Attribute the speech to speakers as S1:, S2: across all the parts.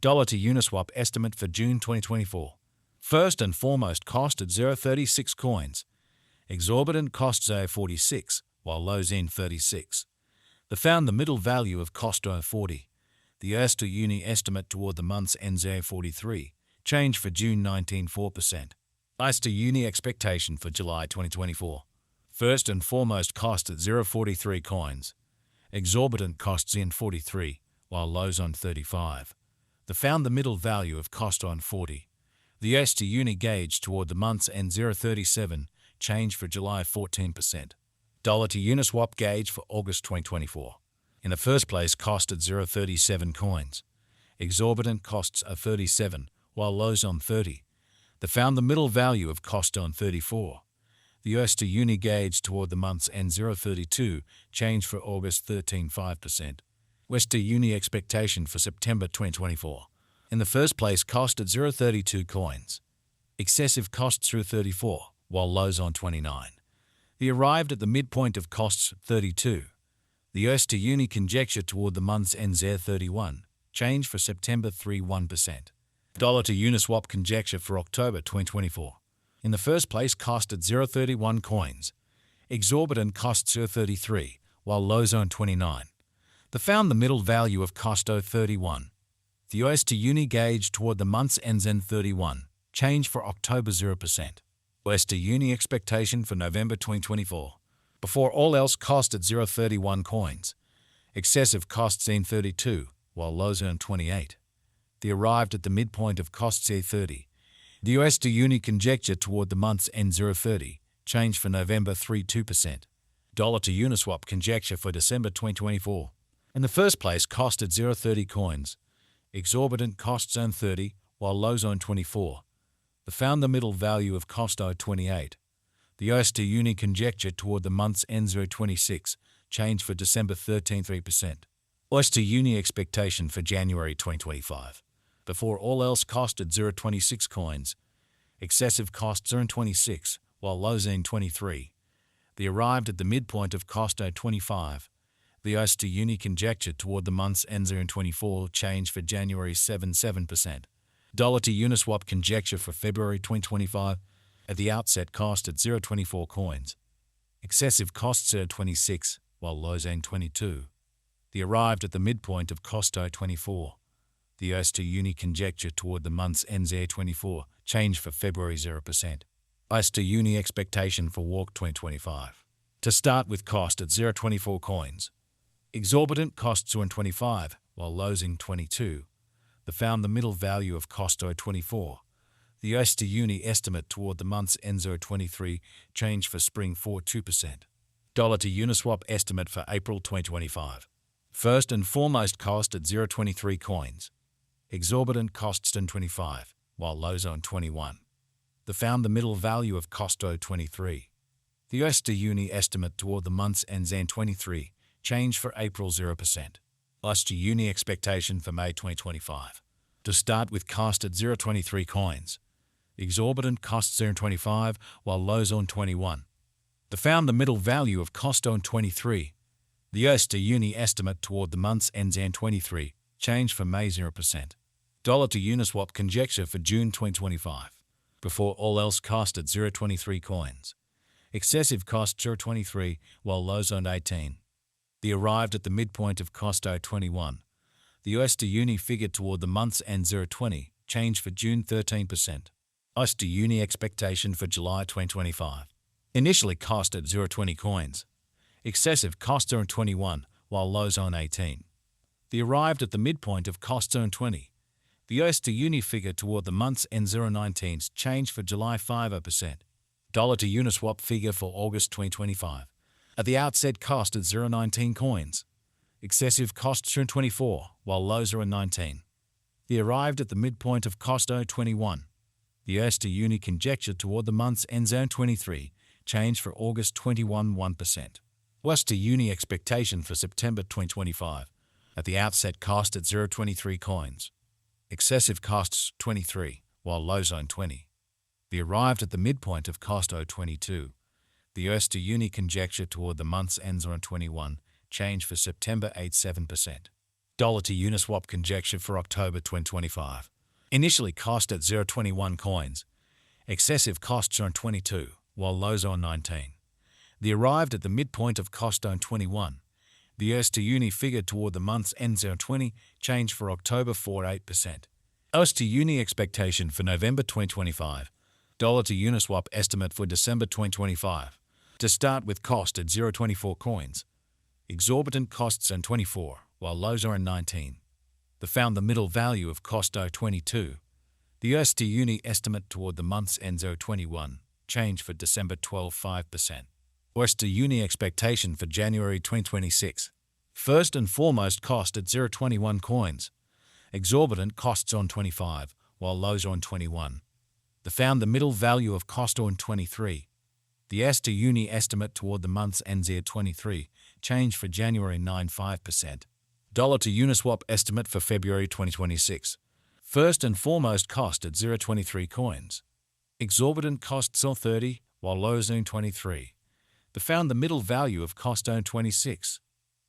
S1: Dollar to Uniswap estimate for June 2024. First and foremost, cost at 0.36 coins. Exorbitant cost 0.46, while lows in 36. They found the middle value of cost 0.40. The US to Uni estimate toward the month's end 0.43. Change for June 19.4%. US to Uni expectation for July 2024. First and foremost, cost at 0.43 coins. Exorbitant costs in 43, while lows on 35. They found the middle value of cost on 40. The US to Uni gauge toward the month's end 0.37, change for July 14%. Dollar to Uniswap gauge for August 2024. In the first place, cost at 0.37 coins. Exorbitant costs are 37, while lows on 30. They found the middle value of cost on 34. The US to Uni gauge toward the month's end 0.32, change for August 13.5%. West to Uni expectation for September 2024. In the first place, cost at 0.32 coins. Excessive costs through 34, while lows on 29. They arrived at the midpoint of costs 32. The US to Uni conjecture toward the month's end 31, change for September 3.1%. Dollar to Uniswap conjecture for October 2024. In the first place, cost at 0.31 coins. Exorbitant costs 0.33, while lows on 29. They found the middle value of cost 0.31. The US to Uni gauge toward the month's end 31, change for October 0%. US to Uni expectation for November 2024. Before all else, cost at 0.31 coins. Excessive costs in 32, while lows earn 28. They arrived at the midpoint of costs A30. The US to Uni conjecture toward the month's end 0.30, change for November 3.2%. Dollar to Uniswap conjecture for December 2024. In the first place, cost at 0.30 coins. Exorbitant costs earn 30, while lows on 24. They found the middle value of cost 0.28. The US to Uni conjecture toward the month's end 0.26, change for December 13.3%. US to Uni expectation for January 2025. Before all else, cost at 0.26 coins. Excessive costs earn 26, while lows earn 23. They arrived at the midpoint of cost 0.25. The US to Uni conjecture toward the month's end 0.24, change for January 7%. Dollar to Uniswap conjecture for February 2025. At the outset, cost at 0.24 coins. Excessive costs earn 26, while lows earn 22. They arrived at the midpoint of cost 0.24. The US to Uni conjecture toward the month's end 0.24, change for February 0%. US to Uni expectation for Walk 2025. To start with, cost at 0.24 coins. Exorbitant costs earn 25, while lows in 22. They found the middle value of cost 0.24. The US to Uni estimate toward the month's end 0.23, change for spring 4.2%. Dollar to Uniswap estimate for April 2025. First and foremost, cost at 0.23 coins. Exorbitant costs earn 25, while lows on 21. They found the middle value of cost 0.23. The US to Uni estimate toward the month's end 23, change for April 0%. US to Uni expectation for May 2025. To start with, cost at 0.23 coins. Exorbitant costs earn 25, while lows on 21. They found the middle value of cost on 23. The US to Uni estimate toward the month's end 23, change for May 0%. Dollar to Uniswap conjecture for June 2025. Before all else, cost at 0.23 coins. Excessive costs are 23, while lows on 18. They arrived at the midpoint of cost 0.21. The US to Uni figure toward the month's end 0.20, change for June 13%. US to Uni expectation for July 2025. Initially cost at 0.20 coins. Excessive costs earn 21, while lows on 18. They arrived at the midpoint of costs earn 20. The US to Uni figure toward the month's end 0.19's, change for July 5%. Dollar to Uniswap figure for August 2025. At the outset, cost at 0.19 coins. Excessive costs earn 24, while lows are at 19. They arrived at the midpoint of cost 0.21. The US to Uni conjecture toward the month's end 0.23, change for August 21.1%. US to Uni expectation for September 2025. At the outset, cost at 0.23 coins. Excessive costs 23, while lows on 20. They arrived at the midpoint of cost 0.22. The US to Uni conjecture toward the month's end 0.21, change for September 8.7%. Dollar to Uniswap conjecture for October 2025. Initially cost at 0.21 coins. Excessive costs on 22, while lows on 19. The arrived at the midpoint of cost on 21. The US to Uni figure toward the month's end 0.20, change for October 4.8%. US to Uni expectation for November 2025. Dollar to Uniswap estimate for December 2025. To start with cost at 0.24 coins. Exorbitant costs on 24, while lows are in 19. The found the middle value of cost 22. The US to Uni estimate toward the month's end 0.21, change for December 12.5%. US to Uni expectation for January 2026. First and foremost cost at 0.21 coins. Exorbitant costs on 25, while lows on 21. The found the middle value of cost on 23. The US to Uni estimate toward the month's end 0.23, change for January 9.5%. Dollar to Uniswap estimate for February 2026. First and foremost cost at 0.23 coins. Exorbitant costs on 30, while lows on 23. The found the middle value of cost on 26.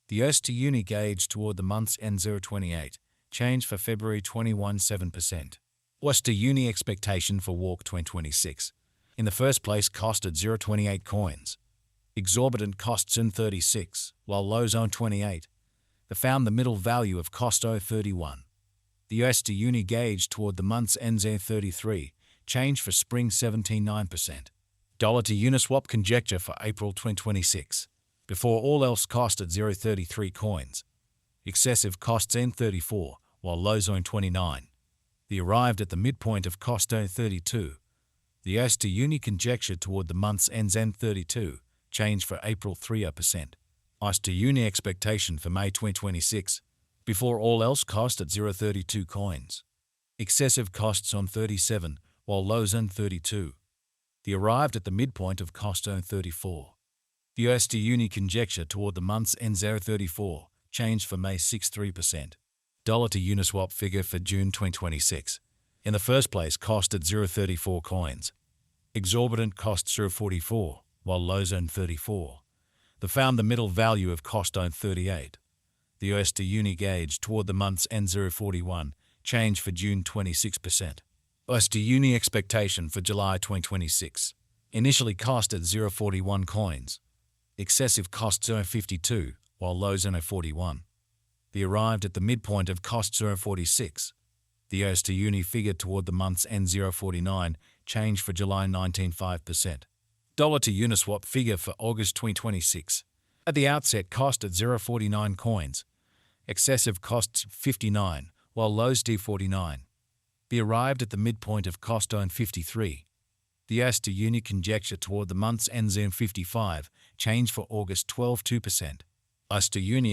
S1: The US to Uni gauge toward the month's end 0.28, change for February 21.7%. US to Uni expectation for Walk 2026. In the first place cost at 0.28 coins. Exorbitant costs in 36, while lows on 28. The found the middle value of cost 31. The US to Uni gauge toward the month's end 33, change for spring 17.9%. Dollar to Uniswap conjecture for April 2026. Before all else cost at 0.33 coins. Excessive costs in 34, while lows on 29. The arrived at the midpoint of cost 32. The US to Uni conjecture toward the month's ends end 32, change for April 3%. US to Uni expectation for May 2026. Before all else cost at 0.32 coins. Excessive costs on 37, while lows on 32. The arrived at the midpoint of cost on 34. The US to Uni conjecture toward the month's end 0.34, change for May 6.3%. Dollar to Uniswap figure for June 2026. In the first place cost at 0.34 coins. Exorbitant cost 0.44, while lows on 34. The found the middle value of cost on 38. The US to Uni gauge toward the month's end 0.41, change for June 26%. US to Uni expectation for July 2026. Initially cost at 0.41 coins. Excessive cost 0.52, while lows on 0.41. The arrived at the midpoint of cost 0.46. The US to Uni figure toward the month's end 0.49, change for July 19.5%. Dollar to Uniswap figure for August 2026. At the outset cost at 0.49 coins. Excessive costs 59, while lows D49. The arrived at the midpoint of cost on 53. The US to Uni conjecture toward the month's end 55, change for August 12.2%. US to Uni